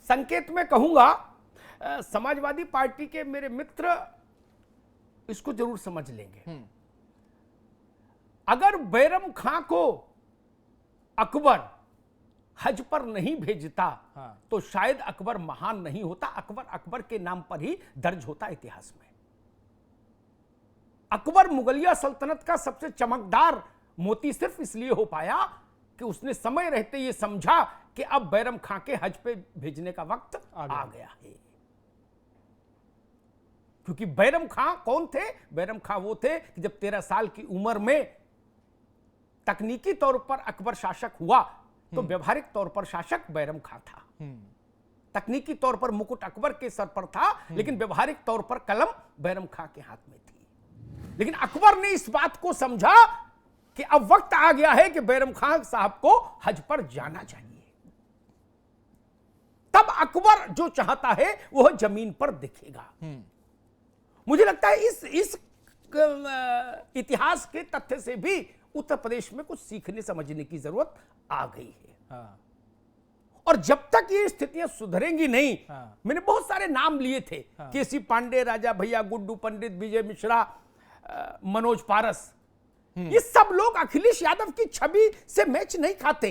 संकेत में कहूंगा, समाजवादी पार्टी के मेरे मित्र इसको जरूर समझ लेंगे। अगर बैरम खां को अकबर हज पर नहीं भेजता तो शायद अकबर महान नहीं होता, अकबर अकबर के नाम पर ही दर्ज होता इतिहास में। अकबर मुगलिया सल्तनत का सबसे चमकदार मोती सिर्फ इसलिए हो पाया कि उसने समय रहते ये समझा कि अब बैरम खां के हज पे भेजने का वक्त आ गया है। क्योंकि बैरम खां कौन थे? बैरम खां वो थे कि जब 13 साल की उम्र में तकनीकी तौर पर अकबर शासक हुआ तो व्यवहारिक तौर पर शासक बैरम खां था। तकनीकी तौर पर मुकुट अकबर के सर पर था, लेकिन व्यवहारिक तौर पर कलम बैरम खां के हाथ में थी। लेकिन अकबर ने इस बात को समझा कि अब वक्त आ गया है कि बैरम खां साहब को हज पर जाना चाहिए। तब अकबर जो चाहता है वह जमीन पर दिखेगा। मुझे लगता है इस इतिहास के तथ्य से भी उत्तर प्रदेश में कुछ सीखने समझने की जरूरत आ गई है। और जब तक ये स्थितियां सुधरेंगी नहीं, मैंने बहुत सारे नाम लिए थे, केसी पांडे, राजा भैया, गुड्डू पंडित, विजय मिश्रा, मनोज पारस, ये सब लोग अखिलेश यादव की छवि से मैच नहीं खाते।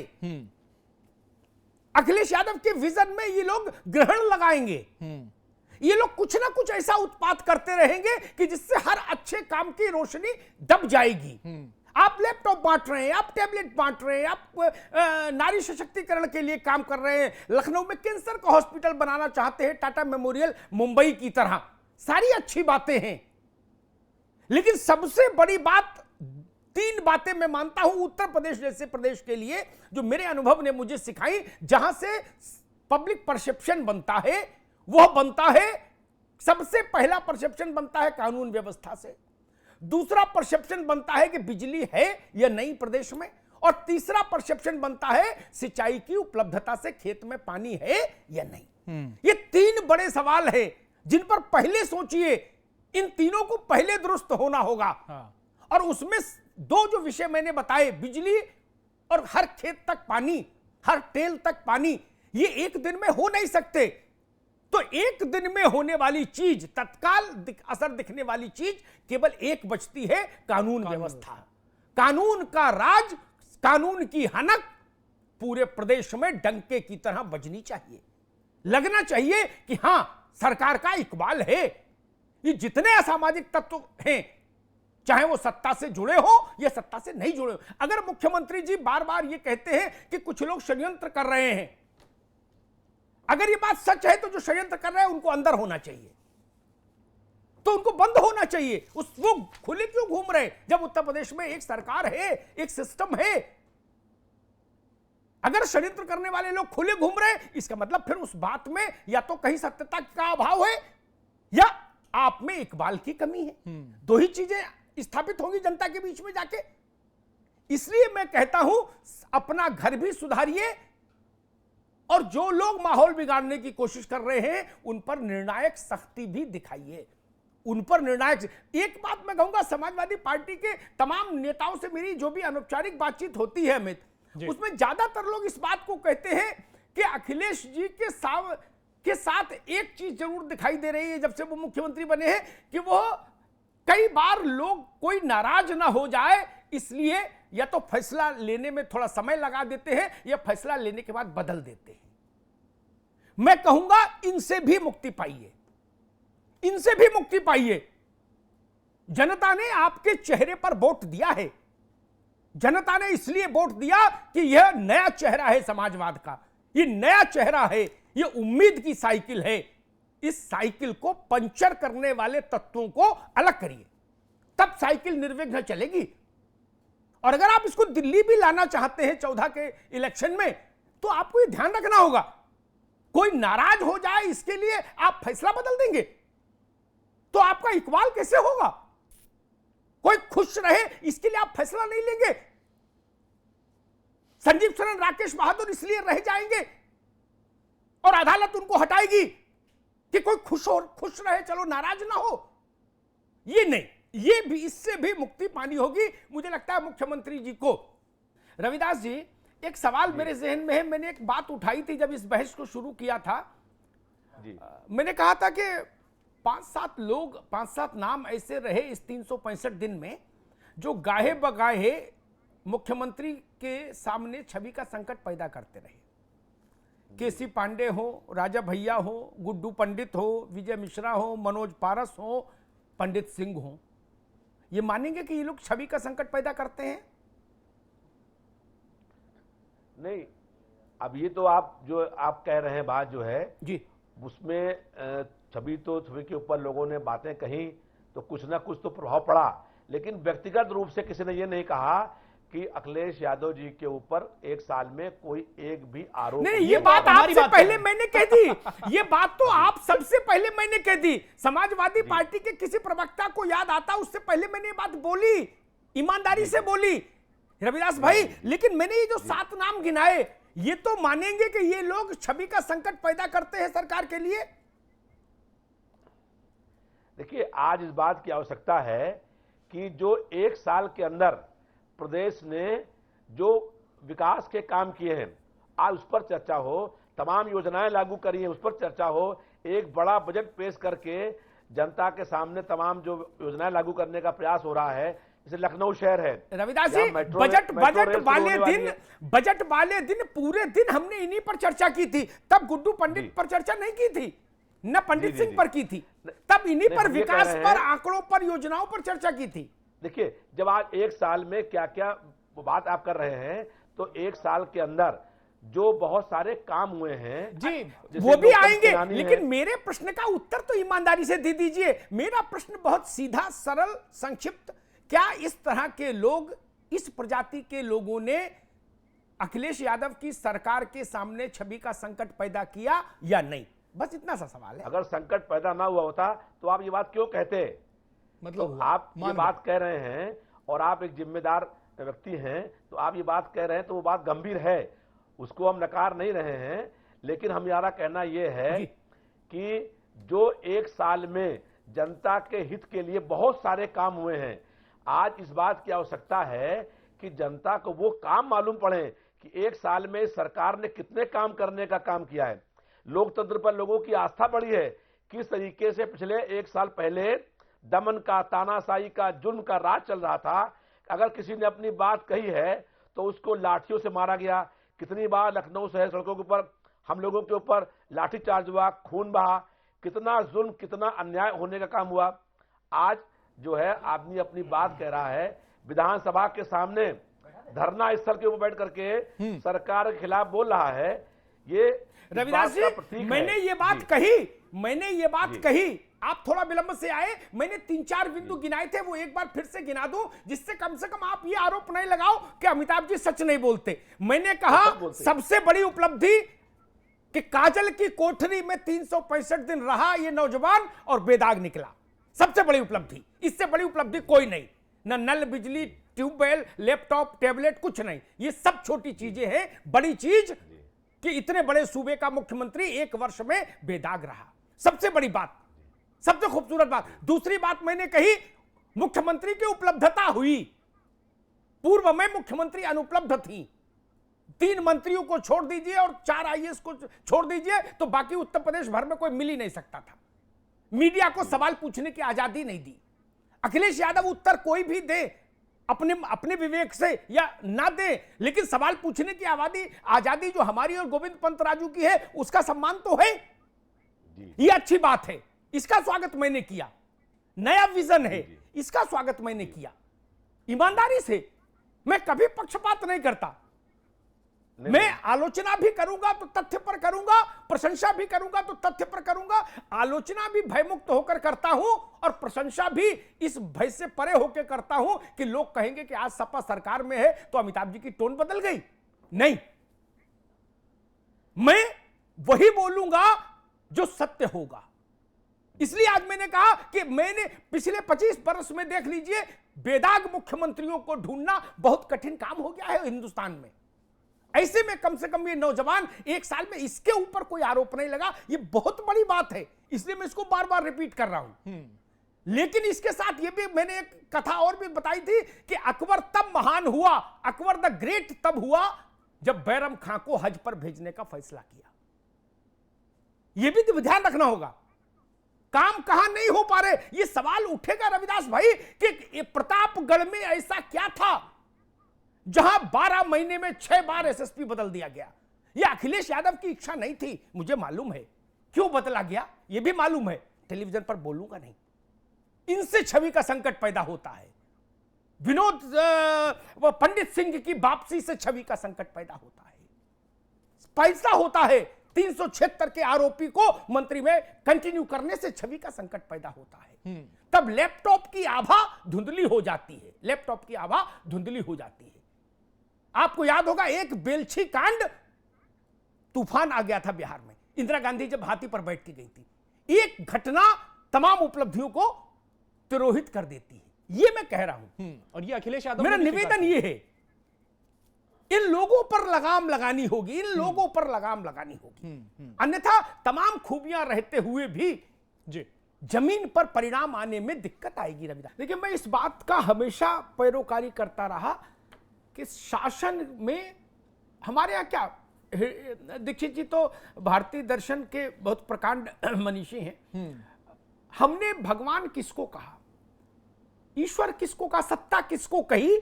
अखिलेश यादव के विजन में ये लोग ग्रहण लगाएंगे। ये लोग कुछ ना कुछ ऐसा उत्पात करते रहेंगे कि जिससे हर अच्छे काम की रोशनी दब जाएगी। आप लैपटॉप बांट रहे हैं, आप टैबलेट बांट रहे हैं, आप नारी सशक्तिकरण के लिए काम कर रहे हैं, लखनऊ में कैंसर का हॉस्पिटल बनाना चाहते हैं, टाटा मेमोरियल मुंबई की तरह, सारी अच्छी बातें हैं। लेकिन सबसे बड़ी बात, 3 बातें मैं मानता हूं उत्तर प्रदेश जैसे प्रदेश के लिए जो मेरे अनुभव ने मुझे सिखाई, जहां से पब्लिक परसेप्शन बनता है, वह बनता है, सबसे पहला परसेप्शन बनता है कानून व्यवस्था से, दूसरा परसेप्शन बनता है कि बिजली है या नहीं प्रदेश में, और तीसरा परसेप्शन बनता है सिंचाई की उपलब्धता से, खेत में पानी है या नहीं। ये 3 बड़े सवाल हैं जिन पर पहले सोचिए। इन तीनों को पहले दुरुस्त होना होगा। और उसमें 2 जो विषय मैंने बताए, बिजली और हर खेत तक पानी, हर टेल तक पानी, ये एक दिन में हो नहीं सकते। तो एक दिन में होने वाली चीज, तत्काल असर दिखने वाली चीज केवल एक बचती है, कानून व्यवस्था। कानून का राज, कानून की हनक पूरे प्रदेश में डंके की तरह बजनी चाहिए। लगना चाहिए कि हां, सरकार का इकबाल है। ये जितने असामाजिक तत्व हैं, चाहे वो सत्ता से जुड़े हो या सत्ता से नहीं जुड़े हो, अगर मुख्यमंत्री जी बार बार ये कहते हैं कि कुछ लोग षड्यंत्र कर रहे हैं, अगर ये बात सच है तो जो षड्यंत्र कर रहे हैं उनको अंदर होना चाहिए, तो उनको बंद होना चाहिए। वो खुले क्यों घूम रहे हैं जब उत्तर प्रदेश में एक सरकार है, एक सिस्टम है? अगर षड्यंत्र करने वाले लोग खुले घूम रहे हैं, इसका मतलब फिर उस बात में या तो कहीं सत्यता का अभाव है या आप में इकबाल की कमी है। 2 ही चीजें स्थापित होंगी जनता के बीच में जाके। इसलिए मैं कहता हूं, अपना घर भी सुधारिए और जो लोग माहौल बिगाड़ने की कोशिश कर रहे हैं उन पर निर्णायक सख्ती भी दिखाइए। उन पर निर्णायक, एक बात मैं कहूंगा, समाजवादी पार्टी के तमाम नेताओं से मेरी जो भी अनौपचारिक बातचीत होती है अमित, उसमें ज्यादातर लोग इस बात को कहते हैं कि अखिलेश जी के साथ एक चीज जरूर दिखाई दे रही है जब से वो मुख्यमंत्री बने हैं, कि वो कई बार लोग कोई नाराज ना हो जाए इसलिए या तो फैसला लेने में थोड़ा समय लगा देते हैं या फैसला लेने के बाद बदल देते हैं। मैं कहूंगा इनसे भी मुक्ति पाइए, इनसे भी मुक्ति पाइए। जनता ने आपके चेहरे पर वोट दिया है। जनता ने इसलिए वोट दिया कि यह नया चेहरा है समाजवाद का, यह नया चेहरा है, यह उम्मीद की साइकिल है। इस साइकिल को पंचर करने वाले तत्वों को अलग करिए, तब साइकिल निर्विघ्न चलेगी। और अगर आप इसको दिल्ली भी लाना चाहते हैं 14 के इलेक्शन में, तो आपको ये ध्यान रखना होगा, कोई नाराज हो जाए इसके लिए आप फैसला बदल देंगे तो आपका इकबाल कैसे होगा? कोई खुश रहे इसके लिए आप फैसला नहीं लेंगे। संजीव सरन, राकेश बहादुर इसलिए रह जाएंगे और अदालत उनको हटाएगी कि कोई खुश रहे, चलो नाराज ना हो। ये नहीं, ये भी, इससे भी मुक्ति पानी होगी मुझे लगता है मुख्यमंत्री जी को। रविदास जी, एक सवाल मेरे जहन में है, मैंने एक बात उठाई थी जब इस बहस को शुरू किया था जी मैंने कहा था कि 5-7 नाम ऐसे रहे इस 365 दिन में जो गाहे बगाहे मुख्यमंत्री के सामने छवि का संकट पैदा करते रहे। केसी पांडे हो, राजा भैया हो, गुड्डू पंडित हो, विजय मिश्रा हो, मनोज पारस हो, पंडित सिंह हो। ये मानेंगे कि ये लोग छवि का संकट पैदा करते हैं? नहीं, अब ये तो आप जो आप कह रहे हैं बात जो है जी, उसमें छवि के ऊपर लोगों ने बातें कही तो कुछ ना कुछ तो प्रभाव पड़ा, लेकिन व्यक्तिगत रूप से किसी ने ये नहीं कहा कि अखिलेश यादव जी के ऊपर एक साल में कोई एक भी आरोप नहीं। ये बात आपसे पहले मैंने कह दी। ये बात तो आप सबसे पहले मैंने कह दी। समाजवादी पार्टी के किसी प्रवक्ता को याद आता उससे पहले मैंने ये बात बोली, ईमानदारी से बोली रविदास भाई। लेकिन मैंने ये जो 7 नाम गिनाए, ये तो मानेंगे कि ये लोग छवि का संकट पैदा करते हैं सरकार के लिए? देखिए, आज इस बात की आवश्यकता है कि जो एक साल के अंदर प्रदेश ने जो विकास के काम किए हैं, आज उस पर चर्चा हो, तमाम योजनाएं लागू करी हैं उस पर चर्चा हो, एक बड़ा बजट पेश करके जनता के सामने तमाम जो योजनाएं लागू करने का प्रयास हो रहा है, जैसे लखनऊ शहर है। रविदास जी, बजट वाले दिन पूरे दिन हमने इन्हीं पर चर्चा की थी। तब गुड्डू पंडित पर चर्चा नहीं की थी, न पंडित सिंह पर की थी। तब इन्हीं पर, विकास पर, आंकड़ों पर, योजनाओं पर चर्चा की थी। देखिए, जब आज एक साल में क्या क्या बात आप कर रहे हैं, तो एक साल के अंदर जो बहुत सारे काम हुए हैं जी, वो भी आएंगे। लेकिन मेरे प्रश्न का उत्तर तो ईमानदारी से दे दीजिए। मेरा प्रश्न बहुत सीधा, सरल, संक्षिप्त। क्या इस तरह के लोग, इस प्रजाति के लोगों ने अखिलेश यादव की सरकार के सामने छवि का संकट पैदा किया या नहीं? बस इतना सा सवाल है। अगर संकट पैदा ना हुआ होता तो आप ये बात क्यों कहते? मतलब तो आप ये बात कह रहे हैं और आप एक जिम्मेदार व्यक्ति हैं, तो आप ये बात कह रहे हैं तो वो बात गंभीर है, उसको हम नकार नहीं रहे हैं। लेकिन हमारा कहना यह है कि जो एक साल में जनता के हित के लिए बहुत सारे काम हुए हैं, आज इस बात की आवश्यकता है कि जनता को वो काम मालूम पड़े कि एक साल में सरकार ने कितने काम करने का काम किया है। लोकतंत्र पर लोगों की आस्था बढ़ी है। किस तरीके से पिछले एक साल पहले दमन का, तानाशाही का, जुल्म का राज चल रहा था। अगर किसी ने अपनी बात कही है तो उसको लाठियों से मारा गया। कितनी बार लखनऊ शहर सड़कों के ऊपर हम लोगों के ऊपर लाठीचार्ज हुआ, खून बहा, कितना जुल्म, कितना अन्याय होने का काम हुआ। आज जो है आदमी अपनी बात कह रहा है, विधानसभा के सामने धरना स्थल के ऊपर बैठ करके सरकार के खिलाफ बोल रहा है। ये रविदास जी, मैंने ये बात कही, आप थोड़ा विलंब से आए। मैंने 3-4 बिंदु गिनाए थे, वो एक बार फिर से गिना दूं, जिससे कम से कम आप ये आरोप नहीं लगाओ कि अमिताभ जी सच नहीं बोलते। मैंने कहा सबसे बड़ी उपलब्धि कि काजल की कोठरी में 365 दिन रहा ये नौजवान और बेदाग निकला। सबसे बड़ी उपलब्धि, इससे बड़ी उपलब्धि कोई नहीं। न नल, बिजली, ट्यूबवेल, लैपटॉप, टैबलेट, कुछ नहीं। ये सब छोटी चीजें हैं। बड़ी चीज कि इतने बड़े सूबे का मुख्यमंत्री 1 वर्ष में बेदाग रहा। सबसे बड़ी बात, सबसे खूबसूरत बात। दूसरी बात मैंने कही, मुख्यमंत्री की उपलब्धता हुई। पूर्व में मुख्यमंत्री अनुपलब्ध थी। 3 मंत्रियों को छोड़ दीजिए और 4 आईएएस को छोड़ दीजिए तो बाकी उत्तर प्रदेश भर में कोई मिल ही नहीं सकता था। मीडिया को सवाल पूछने की आजादी नहीं दी। अखिलेश यादव उत्तर कोई भी दे, अपने विवेक से या ना दे, लेकिन सवाल पूछने की आजादी जो हमारी और गोविंद पंत राजू की है, उसका सम्मान तो है। ये अच्छी बात है, इसका स्वागत मैंने किया। नया विजन है, इसका स्वागत मैंने किया। ईमानदारी से मैं कभी पक्षपात नहीं करता। मैं आलोचना भी करूंगा तो तथ्य पर करूंगा, प्रशंसा भी करूंगा तो तथ्य पर करूंगा। आलोचना भी भयमुक्त होकर करता हूं और प्रशंसा भी इस भय से परे होकर करता हूं कि लोग कहेंगे कि आज सपा सरकार में है तो अमिताभ जी की टोन बदल गई। नहीं, मैं वही बोलूंगा जो सत्य होगा। इसलिए आज मैंने कहा कि मैंने पिछले 25 वर्ष में देख लीजिए, बेदाग मुख्यमंत्रियों को ढूंढना बहुत कठिन काम हो गया है हिंदुस्तान में। ऐसे में कम से कम ये नौजवान 1 साल में, इसके ऊपर कोई आरोप नहीं लगा, ये बहुत बड़ी बात है। इसलिए मैं इसको बार बार रिपीट कर रहा हूं। लेकिन इसके साथ ये भी मैंने एक कथा और भी बताई थी कि अकबर तब महान हुआ, अकबर द ग्रेट तब हुआ जब बैरम खां को हज पर भेजने का फैसला किया। यह भी ध्यान रखना होगा। काम कहां नहीं हो पा रहे, यह सवाल उठेगा रविदास भाई कि प्रतापगढ़ में ऐसा क्या था जहां 12 महीने में 6 बार एसएसपी बदल दिया गया। यह अखिलेश यादव की इच्छा नहीं थी, मुझे मालूम है क्यों बदला गया, यह भी मालूम है, टेलीविजन पर बोलूंगा नहीं। इनसे छवि का संकट पैदा होता है। विनोद पंडित सिंह की वापसी से छवि का संकट पैदा होता है। पैसा होता है 376 के आरोपी को मंत्री में कंटिन्यू करने से छवि का संकट पैदा होता है। तब लैपटॉप की आभा धुंधली हो जाती है, लैपटॉप की आभा धुंधली हो जाती है। आपको याद होगा एक बेलछी कांड तूफान आ गया था बिहार में, इंदिरा गांधी जब हाथी पर बैठ के गई थी। एक घटना तमाम उपलब्धियों को तिरोहित कर देती है, ये मैं कह रहा हूं। और ये अखिलेश यादव, मेरा निवेदन ये है, इन लोगों पर लगाम लगानी होगी, इन लोगों पर लगाम लगानी होगी, अन्यथा तमाम खूबियां रहते हुए भी जी जमीन पर परिणाम आने में दिक्कत आएगी। रविदास, देखिए मैं इस बात का हमेशा पैरोकारी करता रहा कि शासन में हमारे यहाँ क्या, दीक्षित जी तो भारतीय दर्शन के बहुत प्रकांड मनीषी हैं। हमने भगवान किसको कहा, ईश्वर किसको कहा, सत्ता किसको कही,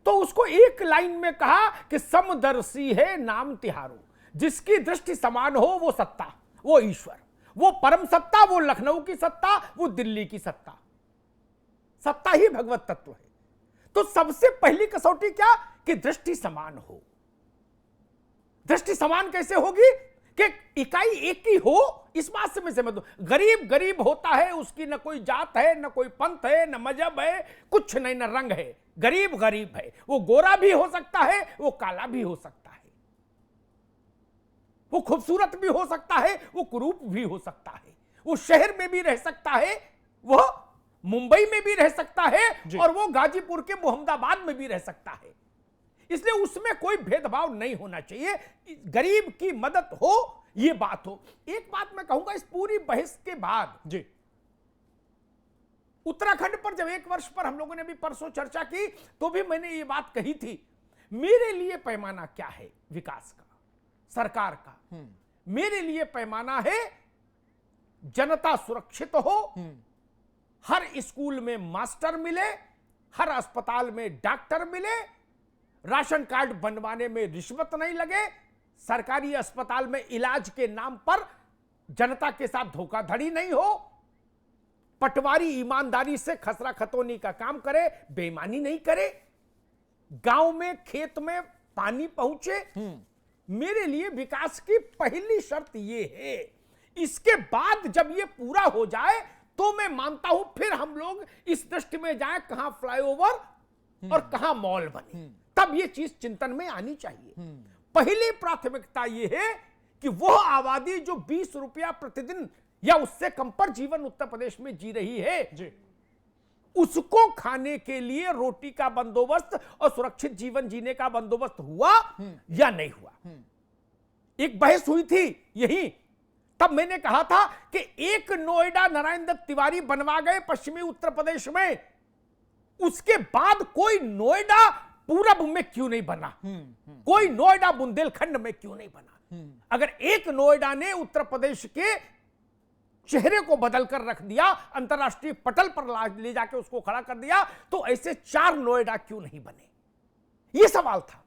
तो उसको एक लाइन में कहा कि समदर्शी है नाम तिहारो, जिसकी दृष्टि समान हो वो सत्ता, वो ईश्वर, वो परम सत्ता, वो लखनऊ की सत्ता, वो दिल्ली की सत्ता, सत्ता ही भगवत तत्व है। तो सबसे पहली कसौटी क्या कि दृष्टि समान हो। दृष्टि समान कैसे होगी कि इकाई एक ही हो, इस बात से मैं सहमत हूं। गरीब गरीब होता है, उसकी न कोई जात है, न कोई पंथ है, न मजहब है, कुछ नहीं, न रंग है, गरीब गरीब है। वो गोरा भी हो सकता है, वो काला भी हो सकता है, वो खूबसूरत भी हो सकता है, वो कुरूप भी हो सकता है, वो शहर में भी रह सकता है, वो मुंबई में भी रह सकता है, और वो गाजीपुर के मोहम्मदाबाद में भी रह सकता है। इसलिए उसमें कोई भेदभाव नहीं होना चाहिए, गरीब की मदद हो, ये बात हो। एक बात मैं कहूंगा इस पूरी बहस के बाद, जी उत्तराखंड पर जब 1 वर्ष पर हम लोगों ने भी परसों चर्चा की, तो भी मैंने ये बात कही थी, मेरे लिए पैमाना क्या है विकास का, सरकार का, मेरे लिए पैमाना है जनता सुरक्षित हो, हर स्कूल में मास्टर मिले, हर अस्पताल में डॉक्टर मिले, राशन कार्ड बनवाने में रिश्वत नहीं लगे, सरकारी अस्पताल में इलाज के नाम पर जनता के साथ धोखाधड़ी नहीं हो, पटवारी ईमानदारी से खसरा खतौनी का काम करे, बेईमानी नहीं करे, गांव में खेत में पानी पहुंचे। मेरे लिए विकास की पहली शर्त यह है। इसके बाद जब यह पूरा हो जाए तो मैं मानता हूं फिर हम लोग इस दृष्टि में जाएं कहां फ्लाईओवर और कहां मॉल बने, तब यह चीज चिंतन में आनी चाहिए। पहली प्राथमिकता यह है कि वह आबादी जो 20 रुपया प्रतिदिन या उससे कम पर जीवन उत्तर प्रदेश में जी रही है जी, उसको खाने के लिए रोटी का बंदोबस्त और सुरक्षित जीवन जीने का बंदोबस्त हुआ या नहीं हुआ। एक बहस हुई थी यही, तब मैंने कहा था कि एक नोएडा नारायण दत्त तिवारी बनवा गए पश्चिमी उत्तर प्रदेश में, उसके बाद कोई नोएडा पूरब में क्यों नहीं बना, कोई नोएडा बुंदेलखंड में क्यों नहीं बना। अगर एक नोएडा ने उत्तर प्रदेश के चेहरे को बदलकर रख दिया, अंतरराष्ट्रीय पटल पर ले जाके उसको खड़ा कर दिया, तो ऐसे 4 नोएडा क्यों नहीं बने, यह सवाल था।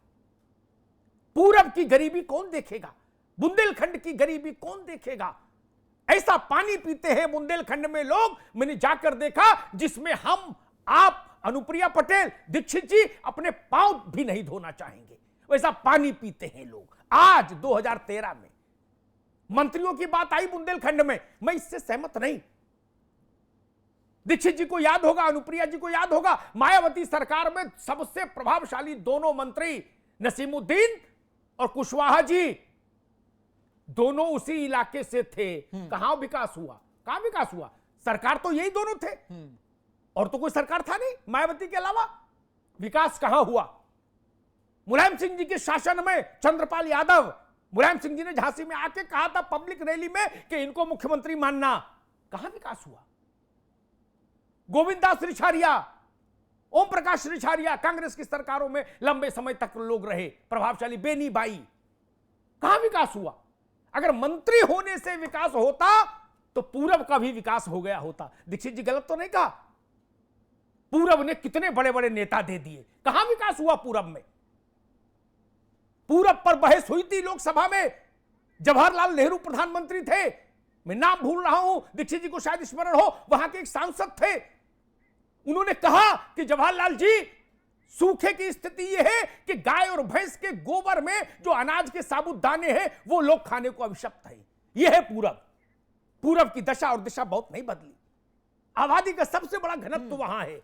पूरब की गरीबी कौन देखेगा, बुंदेलखंड की गरीबी कौन देखेगा। ऐसा पानी पीते हैं बुंदेलखंड में लोग, मैंने जाकर देखा, जिसमें हम, आप, अनुप्रिया पटेल, दीक्षित जी अपने पांव भी नहीं धोना चाहेंगे, वैसा पानी पीते हैं लोग। आज 2013 में मंत्रियों की बात आई बुंदेलखंड में, मैं इससे सहमत नहीं। दीक्षित जी को याद होगा, अनुप्रिया जी को याद होगा, मायावती सरकार में सबसे प्रभावशाली दोनों मंत्री नसीमुद्दीन और कुशवाहा जी, दोनों उसी इलाके से थे। कहां विकास हुआ, कहां विकास हुआ, सरकार तो यही दोनों थे, और तो कोई सरकार था नहीं मायावती के अलावा। विकास कहां हुआ, मुलायम सिंह जी के शासन में चंद्रपाल यादव, मुलायम सिंह जी ने झांसी में आके कहा था पब्लिक रैली में कि इनको मुख्यमंत्री मानना, कहां विकास हुआ। गोविंद दास रिछारिया, ओम प्रकाश रिछारिया, कांग्रेस की सरकारों में लंबे समय तक लोग रहे, प्रभावशाली बेनी बाई, कहां विकास हुआ। अगर मंत्री होने से विकास होता तो पूरब का भी विकास हो गया होता। दीक्षित जी गलत तो नहीं कहा? पूरब ने कितने बड़े बड़े नेता दे दिए, कहां विकास हुआ पूरब में? पूरब पर बहस हुई थी लोकसभा में, जवाहरलाल नेहरू प्रधानमंत्री थे, मैं नाम भूल रहा हूं, दीक्षित जी को शायद स्मरण हो, वहां के एक सांसद थे, उन्होंने कहा कि जवाहरलाल जी सूखे की स्थिति यह है कि गाय और भैंस के गोबर में जो अनाज के साबुत दाने हैं वो लोग खाने को अभिशप्त है। यह है पूरब। पूरब की दशा और दिशा बहुत नहीं बदली। आबादी का सबसे बड़ा घनत्व वहां है।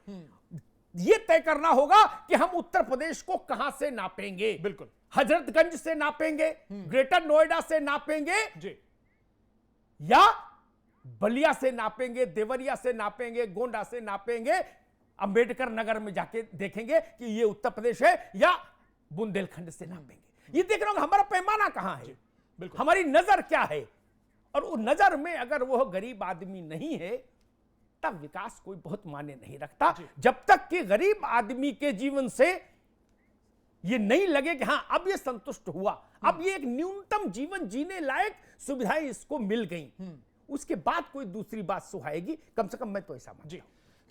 यह तय करना होगा कि हम उत्तर प्रदेश को कहां से नापेंगे। बिल्कुल, हजरतगंज से नापेंगे, ग्रेटर नोएडा से नापेंगे जी, या बलिया से नापेंगे, देवरिया से नापेंगे, गोंडा से नापेंगे, अंबेडकर नगर में जाके देखेंगे कि ये उत्तर प्रदेश है, या बुंदेलखंड से नापेंगे। ये देख रहे हो हमारा पैमाना कहां है, हमारी नजर क्या है। और उस नजर में अगर वह गरीब आदमी नहीं है तब विकास कोई बहुत मायने नहीं रखता। जब तक कि गरीब आदमी के जीवन से ये नहीं लगे कि हां अब ये संतुष्ट हुआ, अब ये एक न्यूनतम जीवन जीने लायक सुविधाएं इसको मिल गई, उसके बाद कोई दूसरी बात सुहाएगी, कम से कम मैं तो ऐसा मानता हूं।